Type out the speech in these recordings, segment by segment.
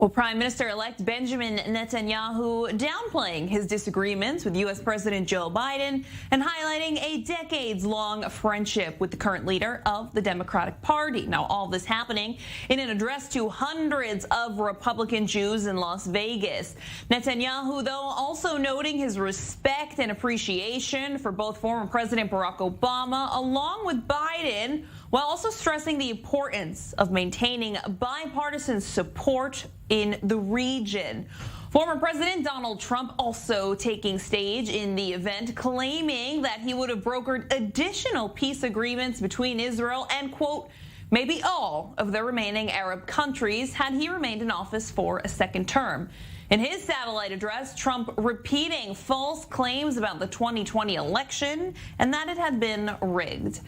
Well, Prime Minister-elect Benjamin Netanyahu downplaying his disagreements with U.S. President Joe Biden and highlighting a decades-long friendship with the current leader of the Democratic Party. Now, all this happening in an address to hundreds of Republican Jews in Las Vegas. Netanyahu, though, also noting his respect and appreciation for both former President Barack Obama along with Biden, while also stressing the importance of maintaining bipartisan support in the region. Former President Donald Trump also taking stage in the event, claiming that he would have brokered additional peace agreements between Israel and, quote, maybe all of the remaining Arab countries had he remained in office for a second term. In his satellite address, Trump repeating false claims about the 2020 election and that it had been rigged.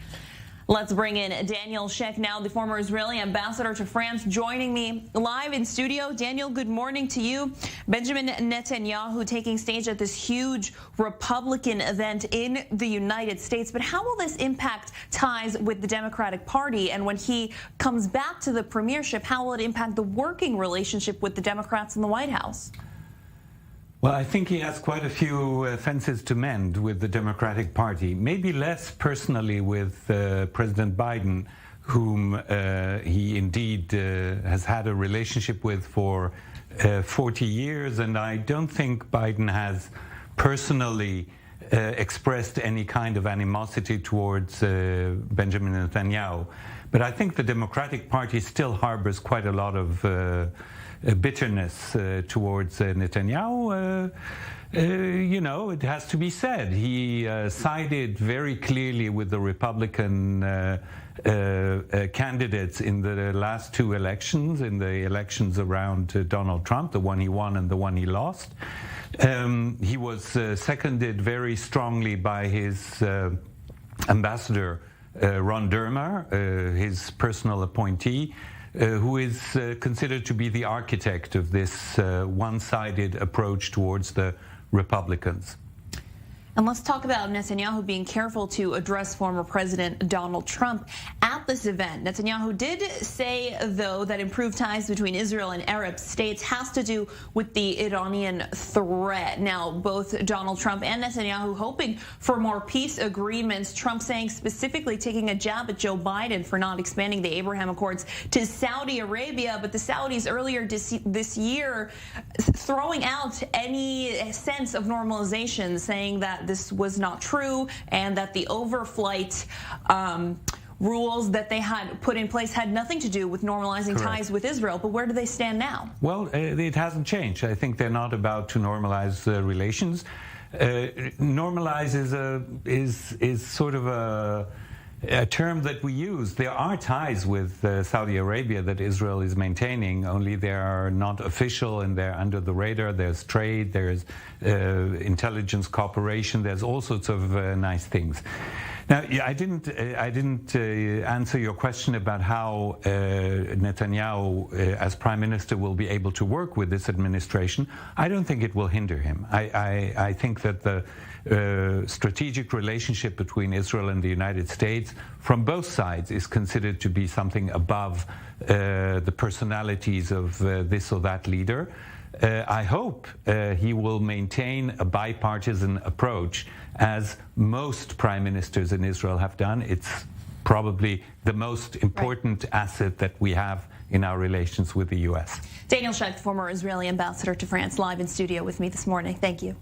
Let's bring in Daniel Sheck now, the former Israeli ambassador to France, joining me live in studio. Daniel, good morning to you. Benjamin Netanyahu taking stage at this huge Republican event in the United States. But how will this impact ties with the Democratic Party? And when he comes back to the premiership, how will it impact the working relationship with the Democrats in the White House? Well, I think he has quite a few fences to mend with the Democratic Party, maybe less personally with President Biden, whom he indeed has had a relationship with for 40 years. And I don't think Biden has personally expressed any kind of animosity towards Benjamin Netanyahu. But I think the Democratic Party still harbors quite a lot of bitterness towards Netanyahu. You know, it has to be said. He sided very clearly with the Republican candidates in the last two elections, in the elections around Donald Trump, the one he won and the one he lost. He was seconded very strongly by his ambassador, Ron Dermer, his personal appointee, who is considered to be the architect of this one-sided approach towards the Republicans. And let's talk about Netanyahu being careful to address former President Donald Trump at this event. Netanyahu did say, though, that improved ties between Israel and Arab states has to do with the Iranian threat. Now, both Donald Trump and Netanyahu hoping for more peace agreements. Trump saying specifically taking a jab at Joe Biden for not expanding the Abraham Accords to Saudi Arabia. But the Saudis earlier this year throwing out any sense of normalization, saying that this was not true and that the overflight rules that they had put in place had nothing to do with normalizing ties with Israel. But where do they stand now? Well, it hasn't changed. I think they're not about to normalize relations. Normalize is sort of a term that we use. There are ties with Saudi Arabia that Israel is maintaining, only they are not official and they're under the radar. There's trade, there's intelligence cooperation, there's all sorts of nice things. Now, I didn't answer your question about how Netanyahu, as prime minister, will be able to work with this administration. I don't think it will hinder him. I think that the strategic relationship between Israel and the United States from both sides is considered to be something above the personalities of this or that leader. I hope he will maintain a bipartisan approach, as most prime ministers in Israel have done. It's probably the most important asset that we have in our relations with the U.S. Daniel Sheck, former Israeli ambassador to France, live in studio with me this morning. Thank you.